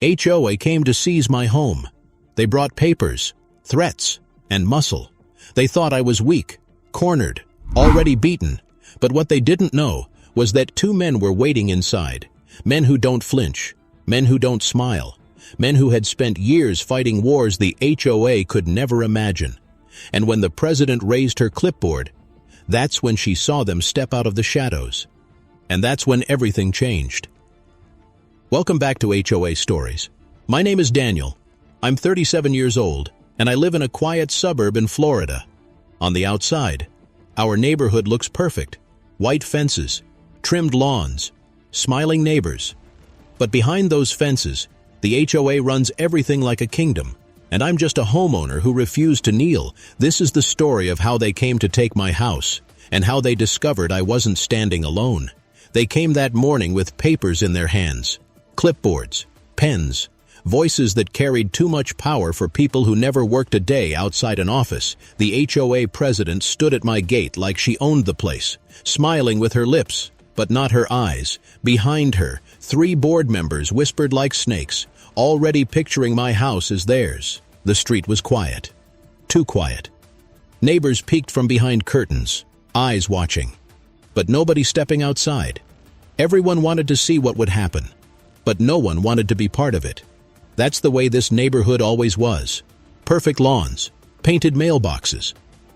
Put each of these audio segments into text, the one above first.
HOA came to seize my home. They brought papers, threats, and muscle. They thought I was weak, cornered, already beaten. But what they didn't know was that two men were waiting inside. Men who don't flinch, men who don't smile, men who had spent years fighting wars the HOA could never imagine. And when the president raised her clipboard, that's when she saw them step out of the shadows. And that's when everything changed. Welcome back to HOA Stories. My name is Daniel. I'm 37 years old, and I live in a quiet suburb in Florida. On the outside, our neighborhood looks perfect. White fences, trimmed lawns, smiling neighbors. But behind those fences, the HOA runs everything like a kingdom. And I'm just a homeowner who refused to kneel. This is the story of how they came to take my house, and how they discovered I wasn't standing alone. They came that morning with papers in their hands, clipboards, pens, voices that carried too much power for people who never worked a day outside an office. The HOA president stood at my gate like she owned the place, smiling with her lips, but not her eyes. Behind her, 3 board members whispered like snakes, already picturing my house as theirs. The street was quiet. Too quiet. Neighbors peeked from behind curtains, eyes watching. But nobody stepping outside. Everyone wanted to see what would happen. But no one wanted to be part of it. That's the way this neighborhood always was. Perfect lawns, painted mailboxes,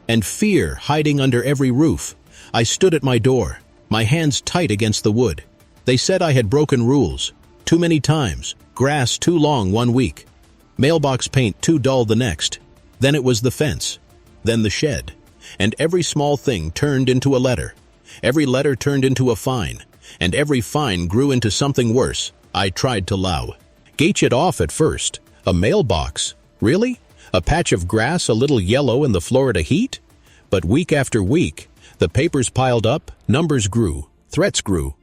and fear hiding under every roof. I stood at my door, my hands tight against the wood. They said I had broken rules, too many times, grass too long one week, mailbox paint too dull the next. Then it was the fence, then the shed, and every small thing turned into a letter. Every letter turned into a fine, and every fine grew into something worse. I tried to gauge it off at first. A mailbox? Really? A patch of grass a little yellow in the Florida heat? But week after week, the papers piled up, numbers grew, threats grew.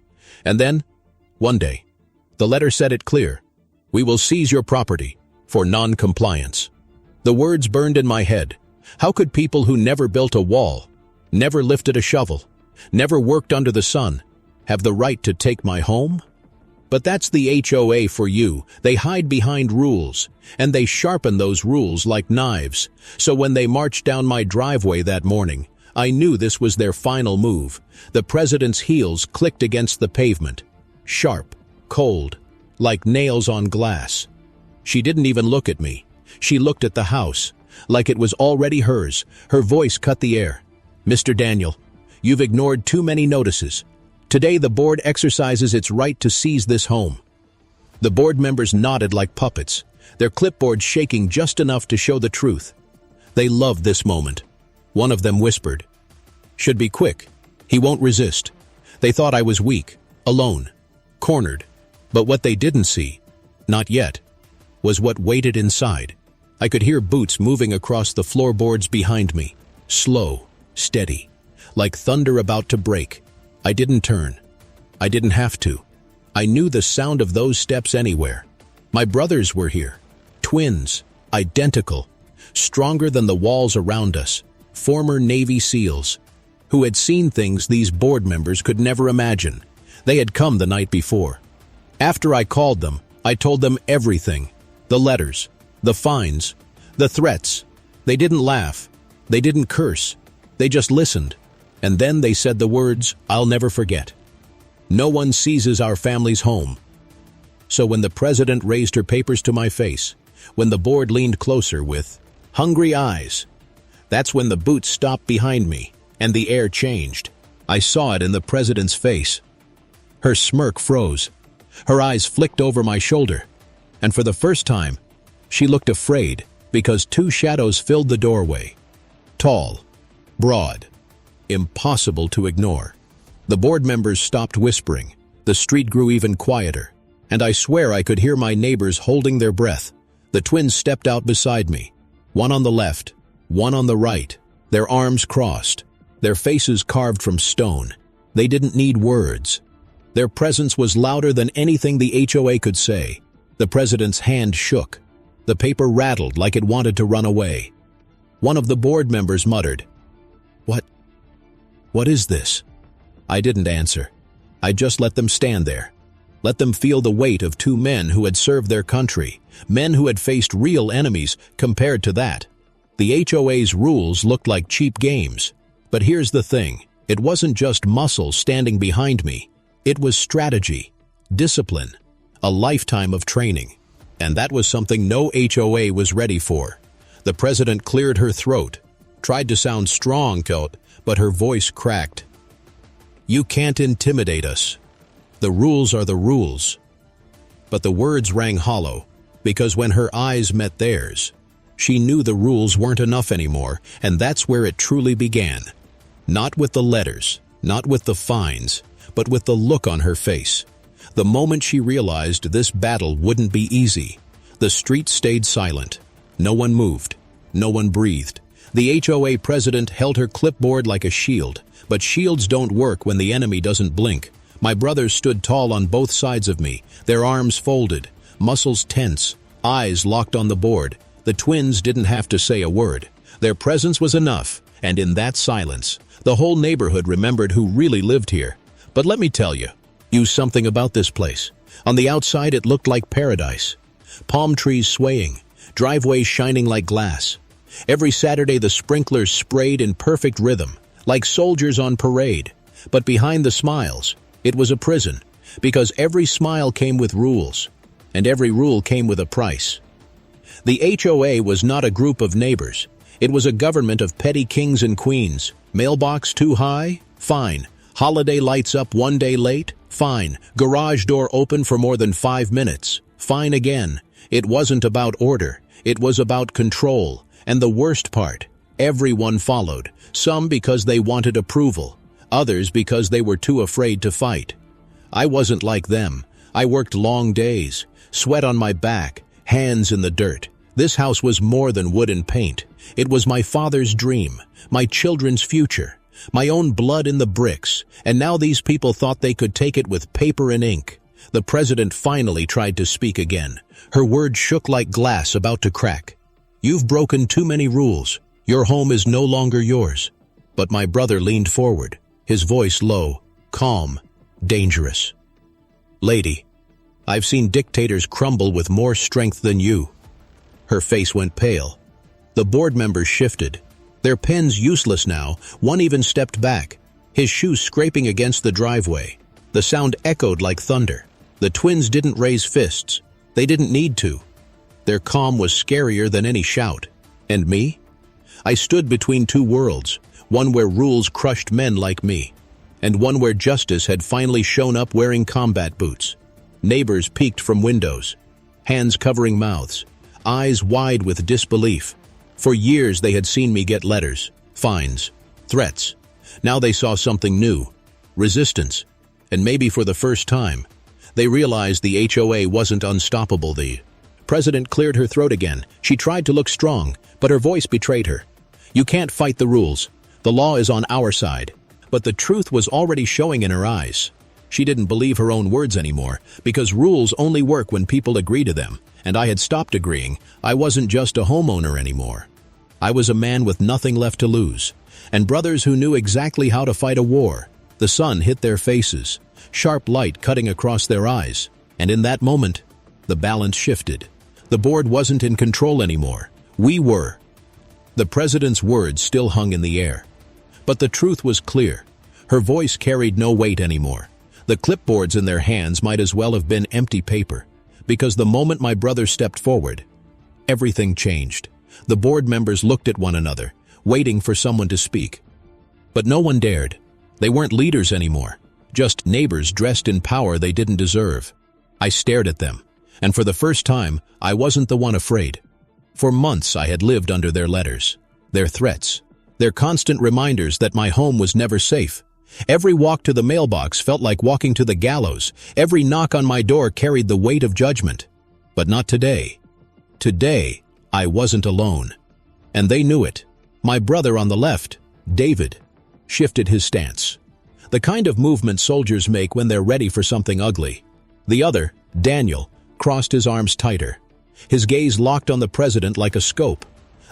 And then, one day, the letter said it clear. We will seize your property for non-compliance. The words burned in my head. How could people who never built a wall, never lifted a shovel, never worked under the sun, have the right to take my home? But that's the HOA for you. They hide behind rules, and they sharpen those rules like knives. So when they marched down my driveway that morning, I knew this was their final move. The president's heels clicked against the pavement. Sharp, cold, like nails on glass. She didn't even look at me. She looked at the house, like it was already hers. Her voice cut the air. Mr. Daniel, you've ignored too many notices. Today the board exercises its right to seize this home. The board members nodded like puppets, their clipboards shaking just enough to show the truth. They loved this moment. One of them whispered, "Should be quick. He won't resist." They thought I was weak, alone, cornered. But what they didn't see, not yet, was what waited inside. I could hear boots moving across the floorboards behind me, slow, steady, like thunder about to break. I didn't turn. I didn't have to. I knew the sound of those steps anywhere. My brothers were here, twins, identical, stronger than the walls around us, former Navy SEALs, who had seen things these board members could never imagine. They had come the night before. After I called them, I told them everything. The letters, the fines, the threats. They didn't laugh. They didn't curse. They just listened. And then they said the words I'll never forget. No one seizes our family's home. So when the president raised her papers to my face, when the board leaned closer with hungry eyes, that's when the boots stopped behind me and the air changed. I saw it in the president's face. Her smirk froze. Her eyes flicked over my shoulder. And for the first time, she looked afraid because 2 shadows filled the doorway. Tall, broad, impossible to ignore. The board members stopped whispering. The street grew even quieter, and I swear I could hear my neighbors holding their breath. The twins stepped out beside me, one on the left, one on the right, their arms crossed, their faces carved from stone. They didn't need words. Their presence was louder than anything the HOA could say. The president's hand shook. The paper rattled like it wanted to run away. One of the board members muttered, What is this?" I didn't answer. I just let them stand there. Let them feel the weight of two men who had served their country, men who had faced real enemies compared to that. The HOA's rules looked like cheap games. But here's the thing, it wasn't just muscle standing behind me. It was strategy, discipline, a lifetime of training. And that was something no HOA was ready for. The president cleared her throat, tried to sound strong, but her voice cracked. "You can't intimidate us. The rules are the rules." But the words rang hollow, because when her eyes met theirs, she knew the rules weren't enough anymore, and that's where it truly began. Not with the letters, not with the fines, but with the look on her face. The moment she realized this battle wouldn't be easy, the street stayed silent. No one moved. No one breathed. The HOA president held her clipboard like a shield, but shields don't work when the enemy doesn't blink. My brothers stood tall on both sides of me, their arms folded, muscles tense, eyes locked on the board. The twins didn't have to say a word. Their presence was enough, and in that silence, the whole neighborhood remembered who really lived here. But let me tell you something about this place. On the outside, it looked like paradise. Palm trees swaying, driveways shining like glass. Every Saturday, the sprinklers sprayed in perfect rhythm, like soldiers on parade. But behind the smiles, it was a prison, because every smile came with rules, and every rule came with a price. The HOA was not a group of neighbors. It was a government of petty kings and queens. Mailbox too high? Fine. Holiday lights up one day late? Fine. Garage door open for more than 5 minutes? Fine again. It wasn't about order. It was about control. And the worst part, everyone followed. Some because they wanted approval. Others because they were too afraid to fight. I wasn't like them. I worked long days, sweat on my back, hands in the dirt. This house was more than wood and paint. It was my father's dream, my children's future, my own blood in the bricks, and now these people thought they could take it with paper and ink. The president finally tried to speak again. Her words shook like glass about to crack. "You've broken too many rules. Your home is no longer yours." But my brother leaned forward, his voice low, calm, dangerous. "Lady, I've seen dictators crumble with more strength than you." Her face went pale. The board members shifted. Their pens useless now, one even stepped back, his shoes scraping against the driveway. The sound echoed like thunder. The twins didn't raise fists. They didn't need to. Their calm was scarier than any shout. And me? I stood between two worlds, one where rules crushed men like me, and one where justice had finally shown up wearing combat boots. Neighbors peeked from windows, hands covering mouths, eyes wide with disbelief. For years they had seen me get letters, fines, threats. Now they saw something new, resistance, and maybe for the first time, they realized the HOA wasn't unstoppable. The president cleared her throat again. She tried to look strong, but her voice betrayed her. "You can't fight the rules. The law is on our side." But the truth was already showing in her eyes. She didn't believe her own words anymore, because rules only work when people agree to them. And I had stopped agreeing. I wasn't just a homeowner anymore. I was a man with nothing left to lose, and brothers who knew exactly how to fight a war. The sun hit their faces, sharp light cutting across their eyes, and in that moment, the balance shifted. The board wasn't in control anymore. We were. The president's words still hung in the air. But the truth was clear. Her voice carried no weight anymore. The clipboards in their hands might as well have been empty paper, because the moment my brother stepped forward, everything changed. The board members looked at one another, waiting for someone to speak. But no one dared. They weren't leaders anymore, just neighbors dressed in power they didn't deserve. I stared at them, and for the first time, I wasn't the one afraid. For months I had lived under their letters, their threats, their constant reminders that my home was never safe. Every walk to the mailbox felt like walking to the gallows. Every knock on my door carried the weight of judgment. But not today. Today, I wasn't alone. And they knew it. My brother on the left, David, shifted his stance. The kind of movement soldiers make when they're ready for something ugly. The other, Daniel, crossed his arms tighter. His gaze locked on the president like a scope.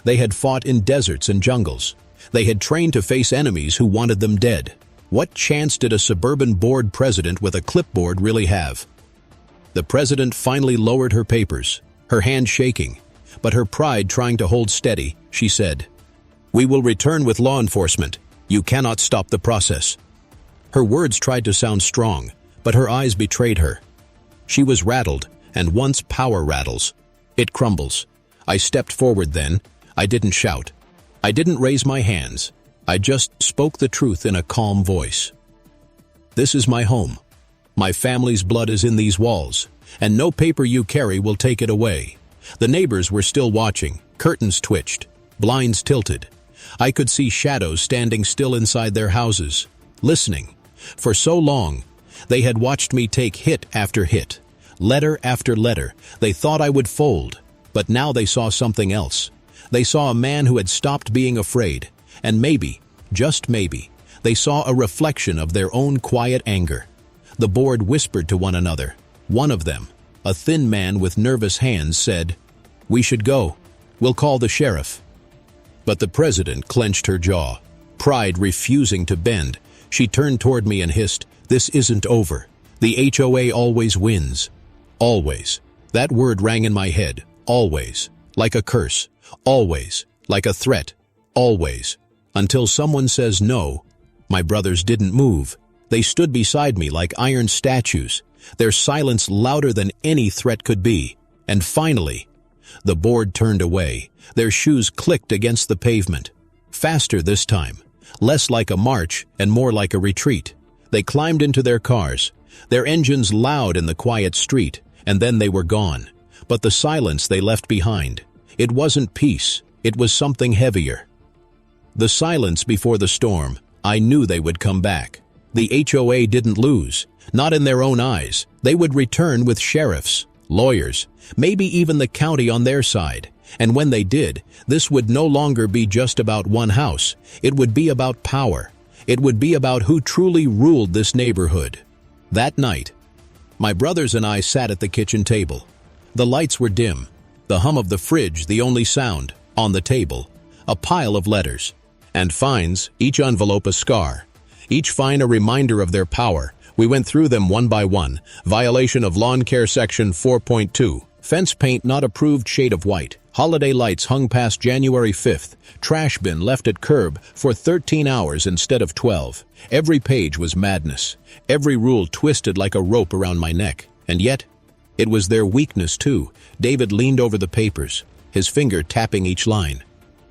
They had fought in deserts and jungles. They had trained to face enemies who wanted them dead. What chance did a suburban board president with a clipboard really have? The president finally lowered her papers, her hand shaking, but her pride trying to hold steady. She said, "We will return with law enforcement. You cannot stop the process." Her words tried to sound strong, but her eyes betrayed her. She was rattled, and once power rattles, it crumbles. I stepped forward then. I didn't shout. I didn't raise my hands. I just spoke the truth in a calm voice. "This is my home. My family's blood is in these walls, and no paper you carry will take it away." The neighbors were still watching. Curtains twitched, blinds tilted. I could see shadows standing still inside their houses, listening. For so long, they had watched me take hit after hit, letter after letter. They thought I would fold, but now they saw something else. They saw a man who had stopped being afraid, and maybe, just maybe, they saw a reflection of their own quiet anger. The board whispered to one another. One of them, a thin man with nervous hands, said, "We should go. We'll call the sheriff." But the president clenched her jaw, pride refusing to bend. She turned toward me and hissed, "This isn't over. The HOA always wins." Always. That word rang in my head. Always. Like a curse. Always. Like a threat. Always. Until someone says no. My brothers didn't move. They stood beside me like iron statues, their silence louder than any threat could be. And finally, the board turned away. Their shoes clicked against the pavement. Faster this time. Less like a march and more like a retreat. They climbed into their cars, their engines loud in the quiet street, and then they were gone. But the silence they left behind, it wasn't peace, it was something heavier. The silence before the storm. I knew they would come back. The HOA didn't lose, not in their own eyes. They would return with sheriffs, lawyers, maybe even the county on their side. And when they did, this would no longer be just about one house. It would be about power. It would be about who truly ruled this neighborhood. That night, my brothers and I sat at the kitchen table. The lights were dim, the hum of the fridge the only sound. On the table, a pile of letters and fines, each envelope a scar, each fine a reminder of their power. We went through them one by one. Violation of lawn care section 4.2. Fence paint not approved, shade of white. Holiday lights hung past January 5th. Trash bin left at curb for 13 hours instead of 12. Every page was madness. Every rule twisted like a rope around my neck. And yet, it was their weakness too. David leaned over the papers, his finger tapping each line.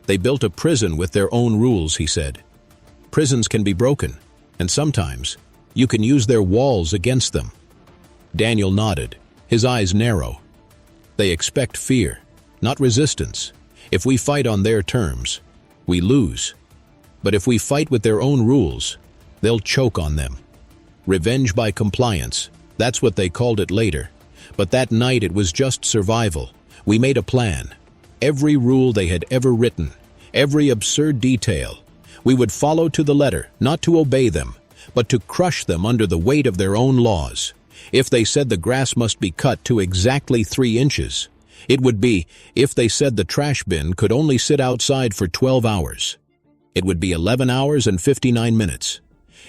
"They built a prison with their own rules," he said. "Prisons can be broken, and sometimes you can use their walls against them." Daniel nodded, his eyes narrow. "They expect fear, not resistance. If we fight on their terms, we lose. But if we fight with their own rules, they'll choke on them. Revenge by compliance, that's what they called it later. But that night it was just survival. We made a plan. Every rule they had ever written, every absurd detail, we would follow to the letter, not to obey them, but to crush them under the weight of their own laws. If they said the grass must be cut to exactly 3 inches, it would be. If they said the trash bin could only sit outside for 12 hours, it would be 11 hours and 59 minutes.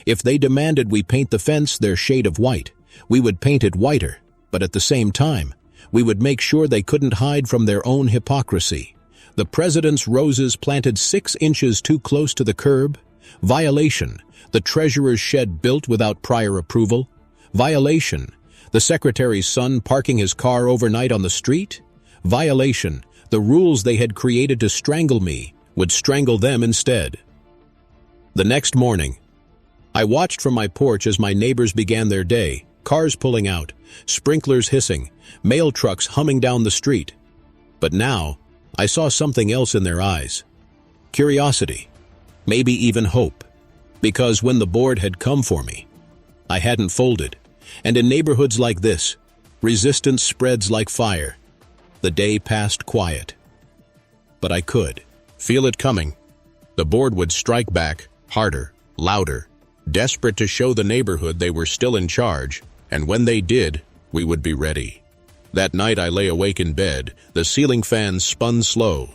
If they demanded we paint the fence their shade of white, we would paint it whiter, but at the same time, we would make sure they couldn't hide from their own hypocrisy. The president's roses planted 6 inches too close to the curb. Violation. The treasurer's shed built without prior approval. Violation. The secretary's son parking his car overnight on the street. Violation. The rules they had created to strangle me would strangle them instead. The next morning, I watched from my porch as my neighbors began their day, cars pulling out, sprinklers hissing, mail trucks humming down the street. But now, I saw something else in their eyes. Curiosity. Maybe even hope. Because when the board had come for me, I hadn't folded. And in neighborhoods like this, resistance spreads like fire. The day passed quiet. But I could feel it coming. The board would strike back, harder, louder, desperate to show the neighborhood they were still in charge, and when they did, we would be ready. That night I lay awake in bed, the ceiling fan spun slow.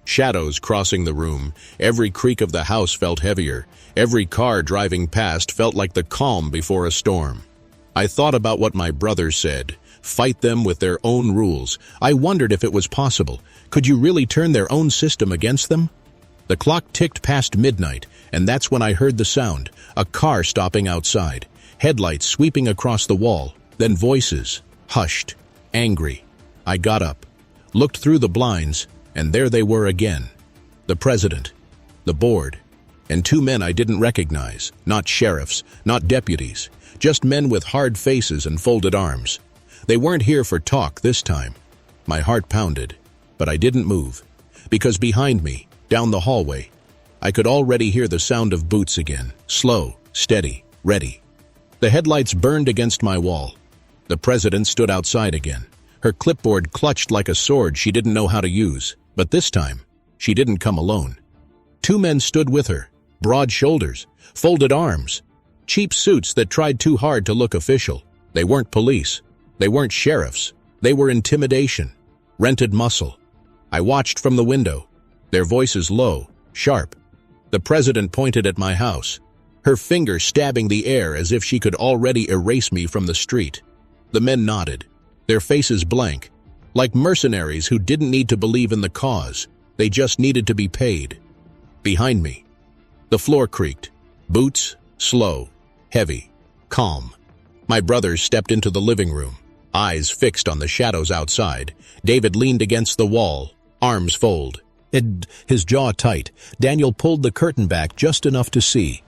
Shadows crossing the room, every creak of the house felt heavier, every car driving past felt like the calm before a storm. I thought about what my brother said, fight them with their own rules. I wondered if it was possible. Could you really turn their own system against them? The clock ticked past midnight, and that's when I heard the sound, a car stopping outside, headlights sweeping across the wall, then voices, hushed, angry. I got up, looked through the blinds, and there they were again. The president, the board, and two men I didn't recognize, not sheriffs, not deputies, just men with hard faces and folded arms. They weren't here for talk this time. My heart pounded, but I didn't move, because behind me, down the hallway, I could already hear the sound of boots again, slow, steady, ready. The headlights burned against my wall. The president stood outside again, her clipboard clutched like a sword she didn't know how to use, but this time, she didn't come alone. Two men stood with her, broad shoulders, folded arms, cheap suits that tried too hard to look official. They weren't police. They weren't sheriffs. They were intimidation, rented muscle. I watched from the window, their voices low, sharp. The president pointed at my house, her finger stabbing the air as if she could already erase me from the street. The men nodded, their faces blank, like mercenaries who didn't need to believe in the cause. They just needed to be paid. Behind me, the floor creaked. Boots, slow, heavy, calm. My brothers stepped into the living room, eyes fixed on the shadows outside. David leaned against the wall, arms folded, his jaw tight. Daniel pulled the curtain back just enough to see.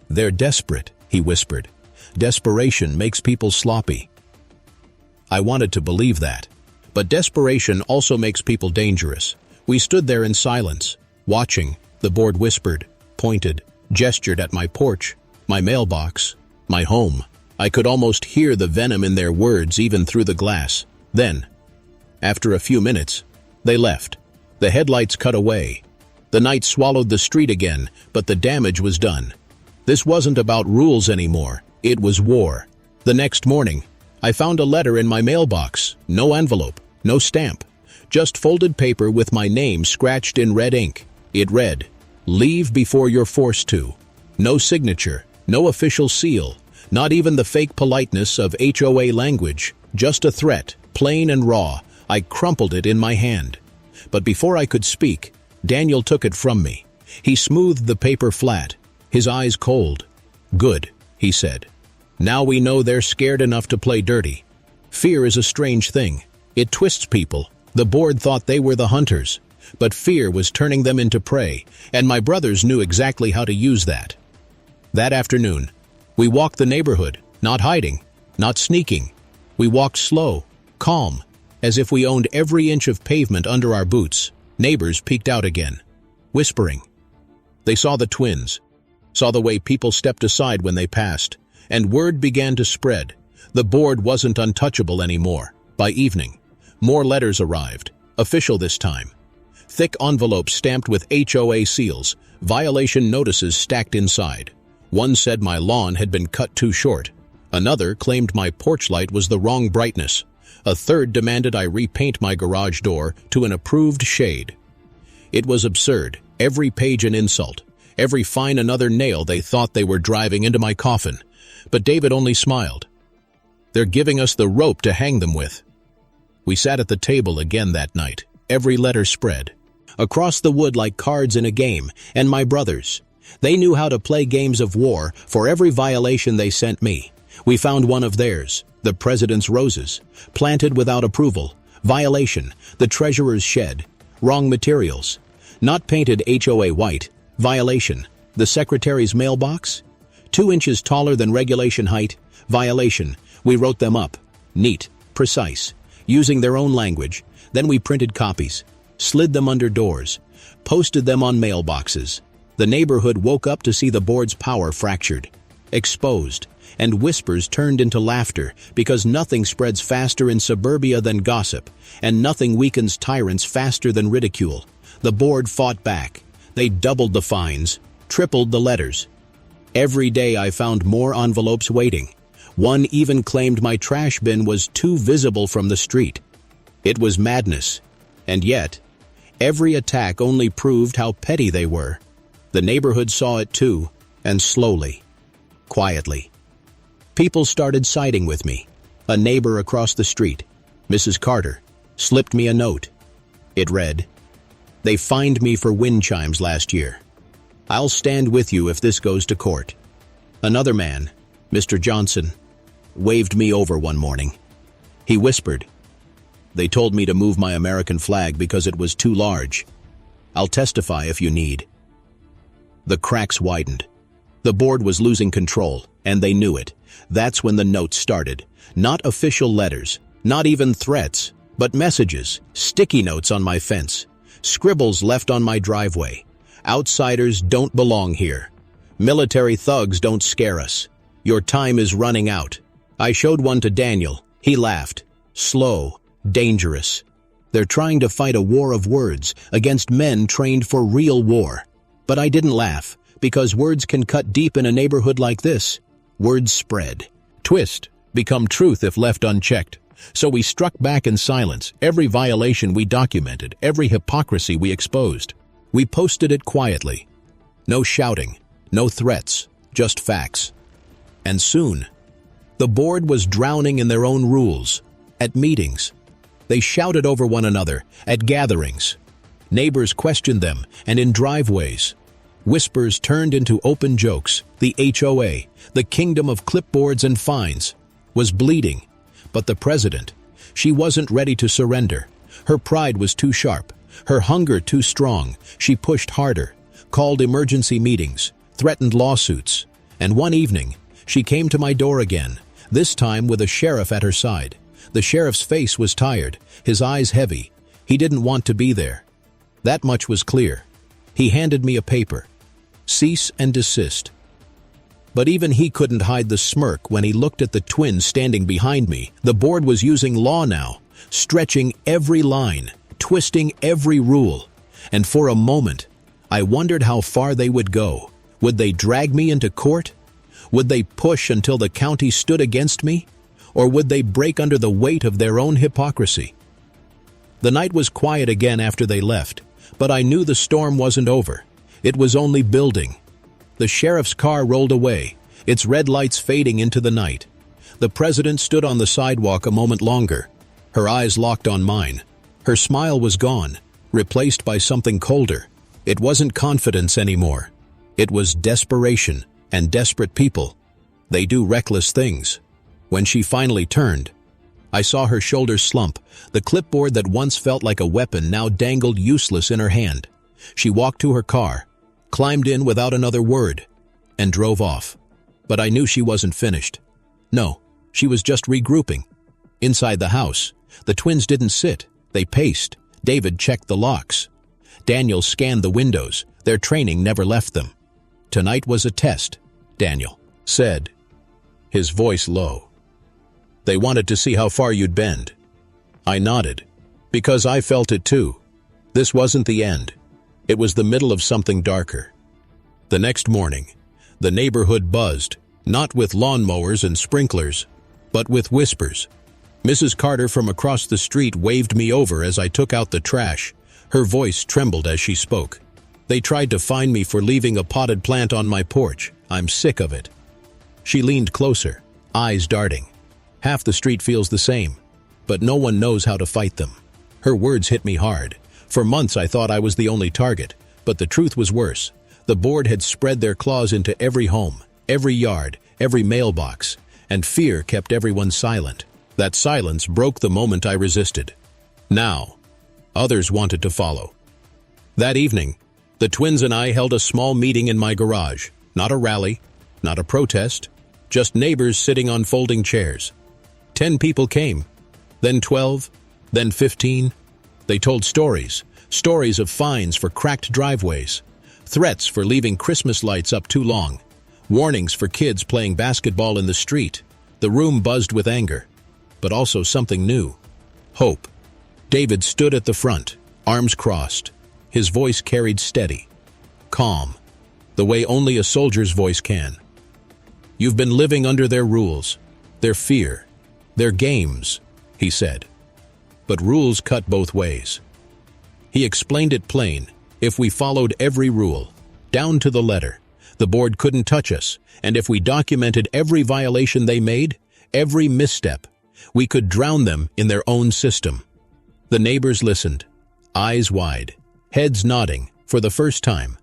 "They're desperate," he whispered. "Desperation makes people sloppy." I wanted to believe that, but desperation also makes people dangerous. We stood there in silence, watching. The board whispered, pointed, gestured at my porch, my mailbox, my home. I could almost hear the venom in their words even through the glass. Then, after a few minutes, they left. The headlights cut away. The night swallowed the street again, but the damage was done. This wasn't about rules anymore. It was war. The next morning, I found a letter in my mailbox. No envelope, no stamp. Just folded paper with my name scratched in red ink. It read, "Leave before you're forced to." No signature, no official seal, not even the fake politeness of HOA language. Just a threat, plain and raw. I crumpled it in my hand. But before I could speak, Daniel took it from me. He smoothed the paper flat, his eyes cold. "Good," he said. "Now we know they're scared enough to play dirty." Fear is a strange thing. It twists people. The board thought they were the hunters, but fear was turning them into prey, and my brothers knew exactly how to use that. That afternoon, we walked the neighborhood, not hiding, not sneaking. We walked slow, calm, as if we owned every inch of pavement under our boots. Neighbors peeked out again, whispering. They saw the twins, saw the way people stepped aside when they passed, and word began to spread. The board wasn't untouchable anymore. By evening, more letters arrived, official this time. Thick envelopes stamped with HOA seals, violation notices stacked inside. One said my lawn had been cut too short. Another claimed my porch light was the wrong brightness. A third demanded I repaint my garage door to an approved shade. It was absurd, every page an insult, every fine another nail they thought they were driving into my coffin. But David only smiled. "They're giving us the rope to hang them with." We sat at the table again that night, every letter spread. Across the wood like cards in a game, and my brothers. They knew how to play games of war. For every violation they sent me, we found one of theirs. The president's roses, planted without approval. Violation, the treasurer's shed. Wrong materials, not painted HOA white. Violation, the secretary's mailbox, 2 inches taller than regulation height. Violation, we wrote them up, neat, precise, using their own language. Then we printed copies, slid them under doors, posted them on mailboxes. The neighborhood woke up to see the board's power fractured, exposed, and whispers turned into laughter, because nothing spreads faster in suburbia than gossip, and nothing weakens tyrants faster than ridicule. The board fought back. They doubled the fines, tripled the letters. Every day I found more envelopes waiting. One even claimed my trash bin was too visible from the street. It was madness. And yet, every attack only proved how petty they were. The neighborhood saw it too, and slowly, quietly. People started siding with me. A neighbor across the street, Mrs. Carter, slipped me a note. It read, "They fined me for wind chimes last year. I'll stand with you if this goes to court." Another man, Mr. Johnson, waved me over one morning. He whispered, "They told me to move my American flag because it was too large. I'll testify if you need." The cracks widened. The board was losing control, and they knew it. That's when the notes started. Not official letters, not even threats, but messages, sticky notes on my fence, scribbles left on my driveway. "Outsiders don't belong here. Military thugs don't scare us. Your time is running out." I showed one to Daniel. He laughed. "Slow, dangerous. They're trying to fight a war of words against men trained for real war." But I didn't laugh, because words can cut deep in a neighborhood like this. Words spread, twist, become truth if left unchecked. So we struck back in silence. Every violation we documented, every hypocrisy we exposed. We posted it quietly. No shouting, no threats, just facts. And soon, the board was drowning in their own rules. At meetings, they shouted over one another. At gatherings, neighbors questioned them, and in driveways, whispers turned into open jokes. The HOA, the kingdom of clipboards and fines, was bleeding. But the president, she wasn't ready to surrender. Her pride was too sharp, her hunger too strong. She pushed harder, called emergency meetings, threatened lawsuits. And one evening, she came to my door again, this time with a sheriff at her side. The sheriff's face was tired, his eyes heavy. He didn't want to be there. That much was clear. He handed me a paper. Cease and desist. But even he couldn't hide the smirk when he looked at the twins standing behind me. The board was using law now, stretching every line, twisting every rule. And for a moment, I wondered how far they would go. Would they drag me into court? Would they push until the county stood against me? Or would they break under the weight of their own hypocrisy? The night was quiet again after they left, but I knew the storm wasn't over. It was only building. The sheriff's car rolled away, its red lights fading into the night. The president stood on the sidewalk a moment longer, her eyes locked on mine. Her smile was gone, replaced by something colder. It wasn't confidence anymore. It was desperation, and desperate people, they do reckless things. When she finally turned, I saw her shoulders slump. The clipboard that once felt like a weapon now dangled useless in her hand. She walked to her car, climbed in without another word, and drove off. But I knew she wasn't finished. No, she was just regrouping. Inside the house, the twins didn't sit. They paced. David checked the locks. Daniel scanned the windows. Their training never left them. Tonight was a test, Daniel said, his voice low. They wanted to see how far you'd bend. I nodded, because I felt it too. This wasn't the end. It was the middle of something darker. The next morning, the neighborhood buzzed, not with lawnmowers and sprinklers, but with whispers. Mrs. Carter from across the street waved me over as I took out the trash. Her voice trembled as she spoke. They tried to fine me for leaving a potted plant on my porch. I'm sick of it. She leaned closer, eyes darting. Half the street feels the same, but no one knows how to fight them. Her words hit me hard. For months I thought I was the only target, but the truth was worse. The board had spread their claws into every home, every yard, every mailbox, and fear kept everyone silent. That silence broke the moment I resisted. Now, others wanted to follow. That evening, the twins and I held a small meeting in my garage. Not a rally, not a protest, just neighbors sitting on folding chairs. 10 people came, then 12, then 15. They told stories of fines for cracked driveways, threats for leaving Christmas lights up too long, warnings for kids playing basketball in the street. The room buzzed with anger, but also something new. Hope. David stood at the front, arms crossed. His voice carried steady, calm, the way only a soldier's voice can. You've been living under their rules, their fear, their games, he said. But rules cut both ways. He explained it plain. If we followed every rule, down to the letter, the board couldn't touch us, and if we documented every violation they made, every misstep, We could drown them in their own system. The neighbors listened, eyes wide, heads nodding, for the first time.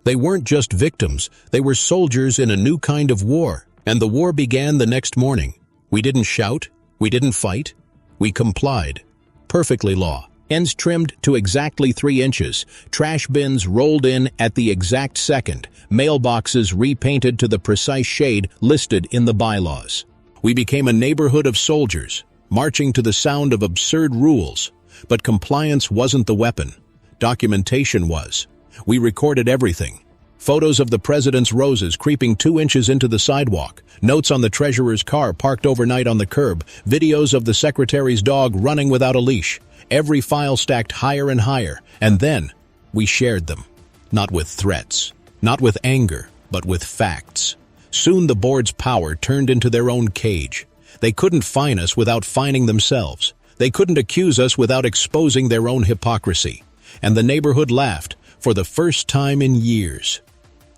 They weren't just victims, they were soldiers in a new kind of war, and the war began the next morning. We didn't shout, we didn't fight, we complied. Perfectly law. Ends trimmed to exactly 3 inches, trash bins rolled in at the exact second, mailboxes repainted to the precise shade listed in the bylaws. We became a neighborhood of soldiers, marching to the sound of absurd rules. But compliance wasn't the weapon. Documentation was. We recorded everything. Photos of the president's roses creeping 2 inches into the sidewalk, notes on the treasurer's car parked overnight on the curb, videos of the secretary's dog running without a leash. Every file stacked higher and higher, and then we shared them. Not with threats, not with anger, but with facts. Soon the board's power turned into their own cage. They couldn't fine us without fining themselves. They couldn't accuse us without exposing their own hypocrisy. And the neighborhood laughed for the first time in years.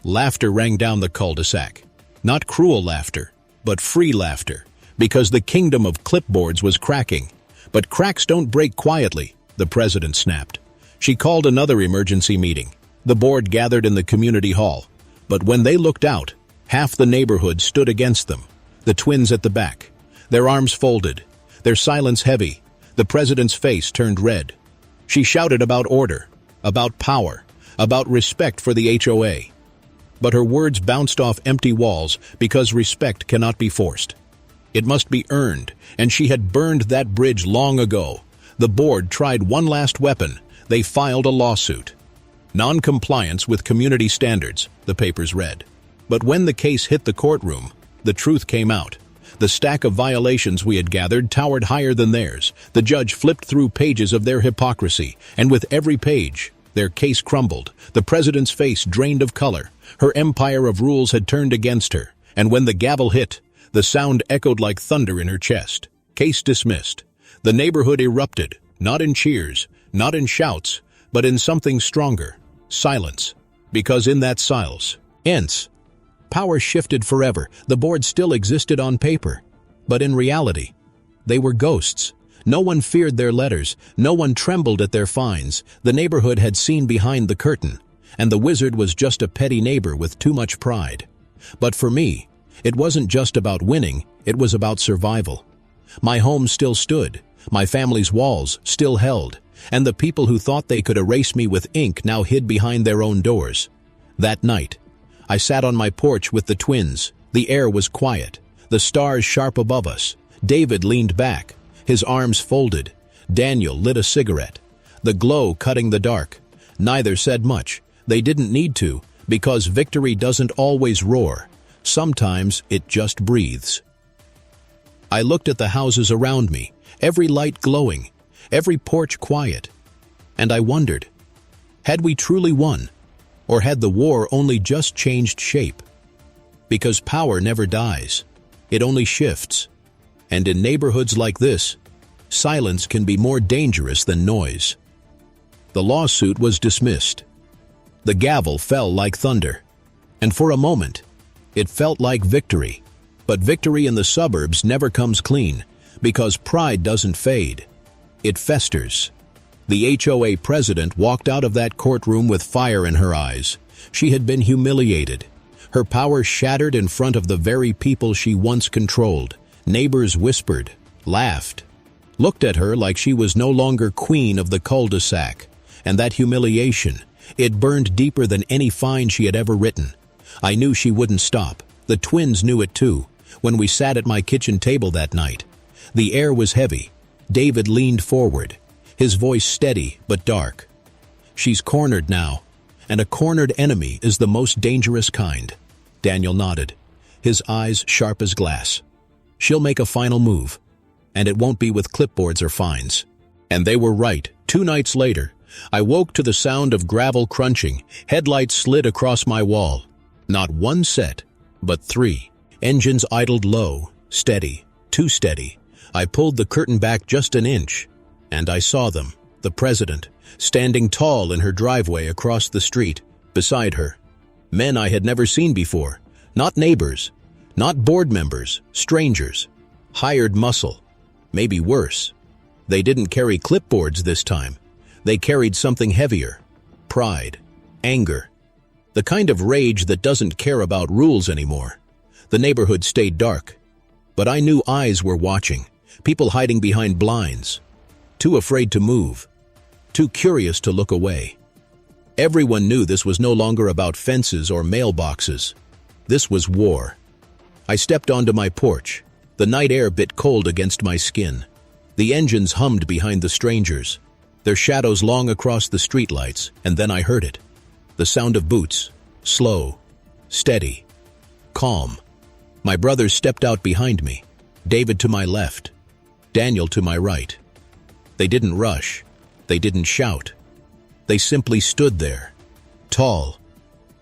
Laughter rang down the cul-de-sac. Not cruel laughter, but free laughter, because the kingdom of clipboards was cracking. But cracks don't break quietly, the president snapped. She called another emergency meeting. The board gathered in the community hall. But when they looked out, half the neighborhood stood against them. The twins at the back, their arms folded, their silence heavy. The president's face turned red. She shouted about order, about power, about respect for the HOA. But her words bounced off empty walls because respect cannot be forced. It must be earned, and she had burned that bridge long ago. The board tried one last weapon. They filed a lawsuit. Non-compliance with community standards, the papers read. But when the case hit the courtroom, the truth came out. The stack of violations we had gathered towered higher than theirs. The judge flipped through pages of their hypocrisy, and with every page, their case crumbled. The president's face drained of color. Her empire of rules had turned against her, and when the gavel hit, the sound echoed like thunder in her chest. Case dismissed. The neighborhood erupted, not in cheers, not in shouts, but in something stronger, silence. Because in that silence, power shifted forever. The board still existed on paper, but in reality, they were ghosts. No one feared their letters, no one trembled at their fines. The neighborhood had seen behind the curtain, and the wizard was just a petty neighbor with too much pride. But for me, it wasn't just about winning, it was about survival. My home still stood, my family's walls still held, and the people who thought they could erase me with ink now hid behind their own doors. That night, I sat on my porch with the twins. The air was quiet, the stars sharp above us. David leaned back, his arms folded. Daniel lit a cigarette, the glow cutting the dark. Neither said much. They didn't need to, because victory doesn't always roar. Sometimes it just breathes. I looked at the houses around me, every light glowing, every porch quiet, and I wondered, had we truly won, or had the war only just changed shape? Because power never dies, it only shifts. And in neighborhoods like this, silence can be more dangerous than noise. The lawsuit was dismissed. The gavel fell like thunder, and for a moment, it felt like victory. But victory in the suburbs never comes clean, because pride doesn't fade. It festers. The HOA president walked out of that courtroom with fire in her eyes. She had been humiliated. Her power shattered in front of the very people she once controlled. Neighbors whispered, laughed, looked at her like she was no longer queen of the cul-de-sac. And that humiliation, it burned deeper than any fine she had ever written. I knew she wouldn't stop. The twins knew it too, when we sat at my kitchen table that night. The air was heavy. David leaned forward, his voice steady but dark. She's cornered now, and a cornered enemy is the most dangerous kind. Daniel nodded, his eyes sharp as glass. She'll make a final move, and it won't be with clipboards or fines. And they were right. 2 nights later, I woke to the sound of gravel crunching. Headlights slid across my wall. Not 1 set, but 3. Engines idled low, steady, too steady. I pulled the curtain back just an inch, and I saw them, the president, standing tall in her driveway across the street, beside her. Men I had never seen before, not neighbors, not board members, strangers, hired muscle. Maybe worse. They didn't carry clipboards this time. They carried something heavier. Pride. Anger. The kind of rage that doesn't care about rules anymore. The neighborhood stayed dark. But I knew eyes were watching. People hiding behind blinds. Too afraid to move. Too curious to look away. Everyone knew this was no longer about fences or mailboxes. This was war. I stepped onto my porch. The night air bit cold against my skin. The engines hummed behind the strangers, their shadows long across the streetlights, and then I heard it. The sound of boots, slow, steady, calm. My brothers stepped out behind me, David to my left, Daniel to my right. They didn't rush. They didn't shout. They simply stood there, tall,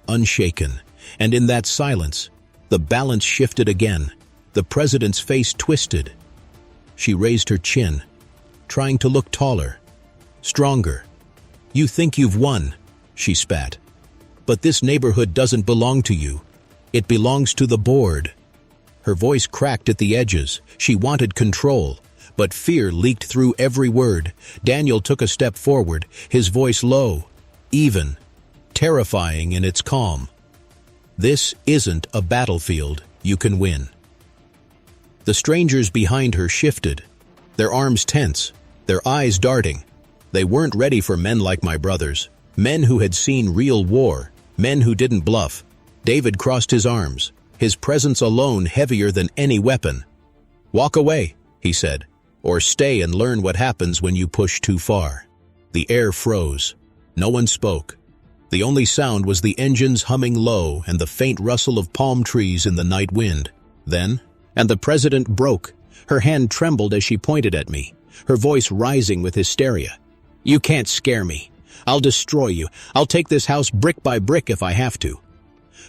unshaken, and in that silence, the balance shifted again. The president's face twisted. She raised her chin, trying to look taller, stronger. "You think you've won," she spat. "But this neighborhood doesn't belong to you. It belongs to the board." Her voice cracked at the edges. She wanted control, but fear leaked through every word. Daniel took a step forward, his voice low, even, terrifying in its calm. "This isn't a battlefield you can win." The strangers behind her shifted, their arms tense, their eyes darting. They weren't ready for men like my brothers, men who had seen real war, men who didn't bluff. David crossed his arms, his presence alone heavier than any weapon. "Walk away," he said, "or stay and learn what happens when you push too far." The air froze. No one spoke. The only sound was the engines humming low and the faint rustle of palm trees in the night wind. And the president broke. Her hand trembled as she pointed at me, her voice rising with hysteria. "You can't scare me. I'll destroy you. I'll take this house brick by brick if I have to."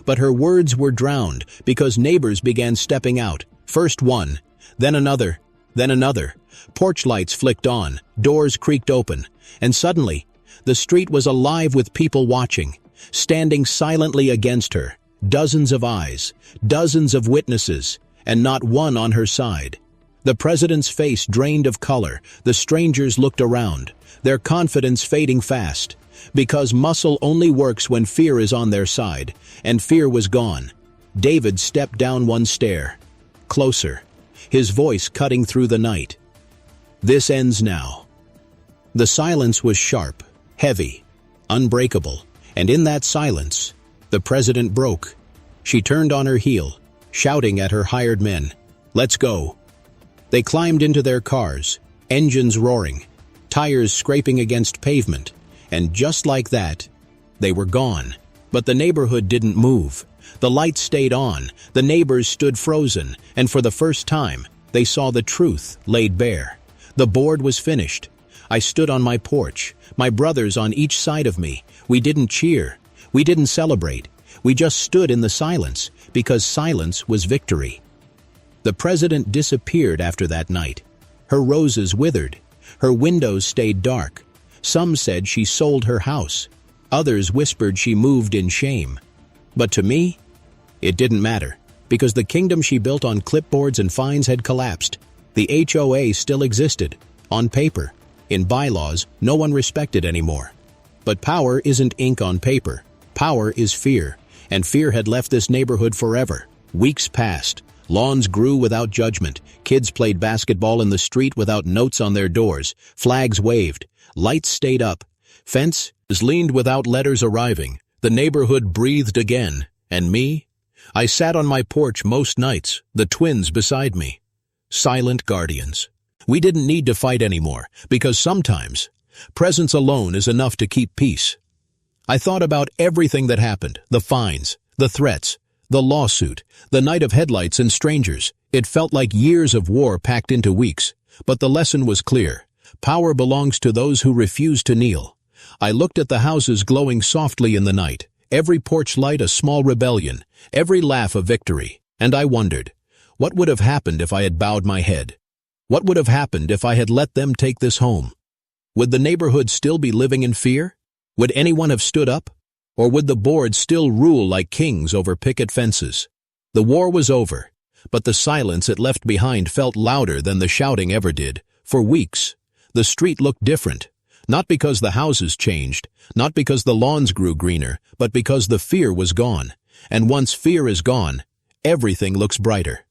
But her words were drowned because neighbors began stepping out. First one, then another, then another. Porch lights flicked on, doors creaked open, and suddenly, the street was alive with people watching, standing silently against her. Dozens of eyes, dozens of witnesses, and not one on her side. The president's face drained of color. The strangers looked around, their confidence fading fast, because muscle only works when fear is on their side, and fear was gone. David stepped down one stair, closer, his voice cutting through the night. "This ends now." The silence was sharp, heavy, unbreakable, and in that silence, the president broke. She turned on her heel, shouting at her hired men, "Let's go." They climbed into their cars, engines roaring, tires scraping against pavement, and just like that, they were gone. But the neighborhood didn't move. The lights stayed on, the neighbors stood frozen, and for the first time, they saw the truth laid bare. The board was finished. I stood on my porch, my brothers on each side of me. We didn't cheer. We didn't celebrate. We just stood in the silence, because silence was victory. The president disappeared after that night. Her roses withered. Her windows stayed dark. Some said she sold her house. Others whispered she moved in shame. But to me, it didn't matter, because the kingdom she built on clipboards and fines had collapsed. The HOA still existed, on paper. In bylaws, no one respected anymore. But power isn't ink on paper. Power is fear, and fear had left this neighborhood forever. Weeks passed. Lawns grew without judgment. Kids played basketball in the street without notes on their doors. Flags waved. Lights stayed up. Fences leaned without letters arriving. The neighborhood breathed again. And me? I sat on my porch most nights, the twins beside me. Silent guardians. We didn't need to fight anymore, because sometimes presence alone is enough to keep peace. I thought about everything that happened, the fines, the threats, the lawsuit, the night of headlights and strangers. It felt like years of war packed into weeks, but the lesson was clear. Power belongs to those who refuse to kneel. I looked at the houses glowing softly in the night, every porch light a small rebellion, every laugh a victory, and I wondered, what would have happened if I had bowed my head? What would have happened if I had let them take this home? Would the neighborhood still be living in fear? Would anyone have stood up? Or would the board still rule like kings over picket fences? The war was over, but the silence it left behind felt louder than the shouting ever did. For weeks, the street looked different, not because the houses changed, not because the lawns grew greener, but because the fear was gone. And once fear is gone, everything looks brighter.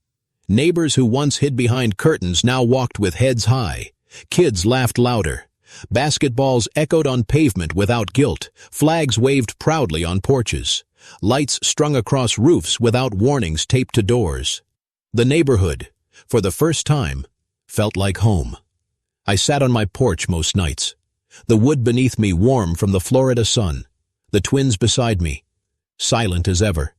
Neighbors who once hid behind curtains now walked with heads high. Kids laughed louder. Basketballs echoed on pavement without guilt. Flags waved proudly on porches. Lights strung across roofs without warnings taped to doors. The neighborhood, for the first time, felt like home. I sat on my porch most nights. The wood beneath me warm from the Florida sun. The twins beside me, silent as ever.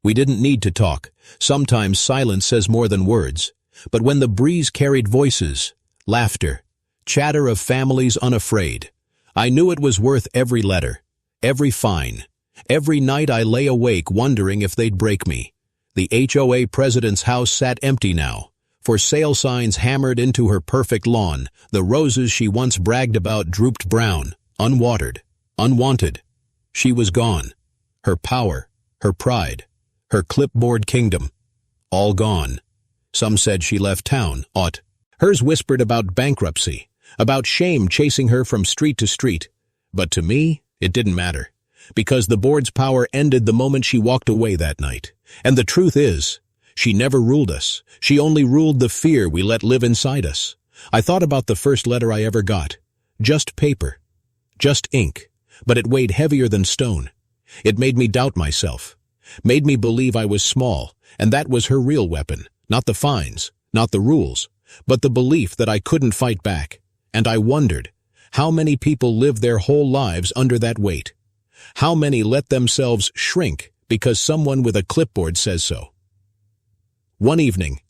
We didn't need to talk. Sometimes silence says more than words. But when the breeze carried voices, laughter, chatter of families unafraid, I knew it was worth every letter, every fine. Every night I lay awake wondering if they'd break me. The HOA president's house sat empty now. For sale signs hammered into her perfect lawn, the roses she once bragged about drooped brown, unwatered, unwanted. She was gone. Her power, her pride, her clipboard kingdom, all gone. Some said she left town, ought. Hers whispered about bankruptcy, about shame chasing her from street to street. But to me, it didn't matter, because the board's power ended the moment she walked away that night. And the truth is, she never ruled us. She only ruled the fear we let live inside us. I thought about the first letter I ever got. Just paper. Just ink. But it weighed heavier than stone. It made me doubt myself. Made me believe I was small, and that was her real weapon. Not the fines, not the rules, but the belief that I couldn't fight back. And I wondered, how many people live their whole lives under that weight? How many let themselves shrink because someone with a clipboard says so? One evening,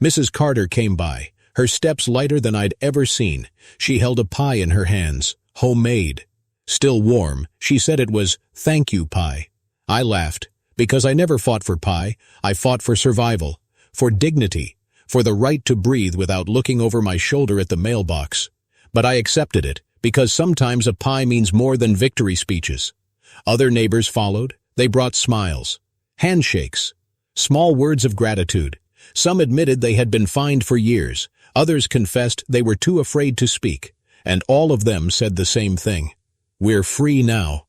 Mrs. Carter came by, her steps lighter than I'd ever seen. She held a pie in her hands, homemade. Still warm, she said it was thank you pie. I laughed, because I never fought for pie. I fought for survival, for dignity, for the right to breathe without looking over my shoulder at the mailbox. But I accepted it, because sometimes a pie means more than victory speeches. Other neighbors followed. They brought smiles, handshakes, small words of gratitude. Some admitted they had been fined for years. Others confessed they were too afraid to speak. And all of them said the same thing. We're free now.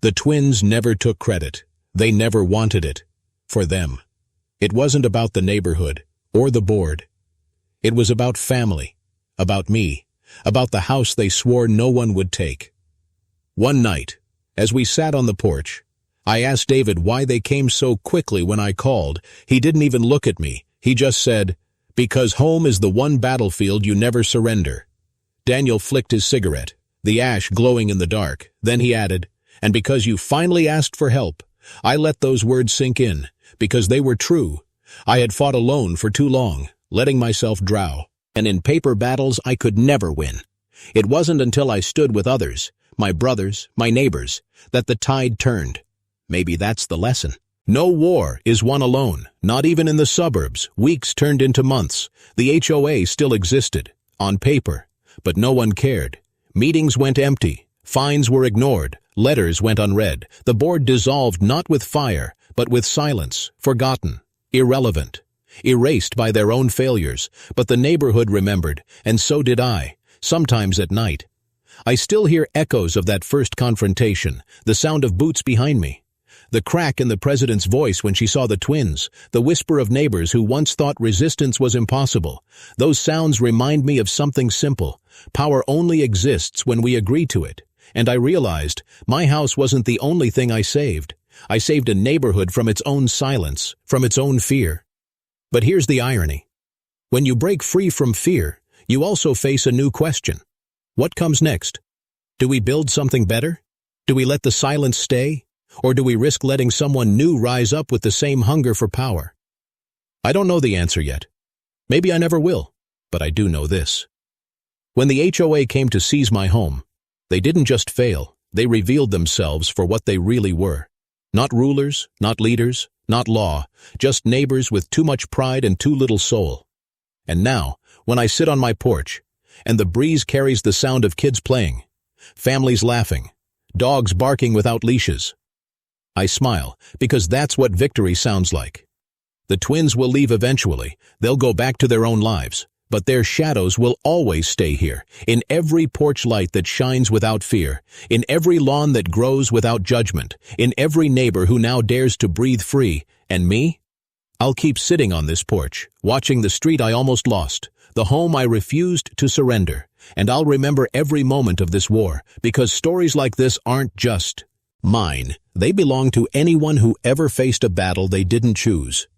The twins never took credit. They never wanted it. For them. It wasn't about the neighborhood or the board. It was about family, about me, about the house they swore no one would take. One night, as we sat on the porch, I asked David why they came so quickly when I called. He didn't even look at me. He just said, because home is the one battlefield you never surrender. Daniel flicked his cigarette, the ash glowing in the dark. Then he added, and because you finally asked for help. I let those words sink in, because they were true. I had fought alone for too long, letting myself drow. And in paper battles I could never win. It wasn't until I stood with others, my brothers, my neighbors, that the tide turned. Maybe that's the lesson. No war is won alone, not even in the suburbs. Weeks turned into months. The HOA still existed, on paper, but no one cared. Meetings went empty. Fines were ignored. Letters went unread. The board dissolved not with fire, but with silence, forgotten, irrelevant, erased by their own failures. But the neighborhood remembered, and so did I, sometimes at night. I still hear echoes of that first confrontation, the sound of boots behind me, the crack in the president's voice when she saw the twins, the whisper of neighbors who once thought resistance was impossible. Those sounds remind me of something simple. Power only exists when we agree to it. And I realized my house wasn't the only thing I saved. I saved a neighborhood from its own silence, from its own fear. But here's the irony. When you break free from fear, you also face a new question. What comes next? Do we build something better? Do we let the silence stay? Or do we risk letting someone new rise up with the same hunger for power? I don't know the answer yet. Maybe I never will, but I do know this. When the HOA came to seize my home, they didn't just fail, they revealed themselves for what they really were. Not rulers, not leaders, not law, just neighbors with too much pride and too little soul. And now, when I sit on my porch, and the breeze carries the sound of kids playing, families laughing, dogs barking without leashes, I smile, because that's what victory sounds like. The twins will leave eventually. They'll go back to their own lives. But their shadows will always stay here, in every porch light that shines without fear, in every lawn that grows without judgment, in every neighbor who now dares to breathe free. And me? I'll keep sitting on this porch, watching the street I almost lost, the home I refused to surrender. And I'll remember every moment of this war, because stories like this aren't just mine. They belong to anyone who ever faced a battle they didn't choose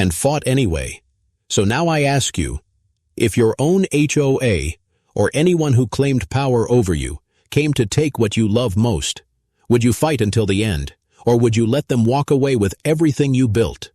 and fought anyway. So now I ask you, if your own HOA, or anyone who claimed power over you, came to take what you love most, would you fight until the end, or would you let them walk away with everything you built?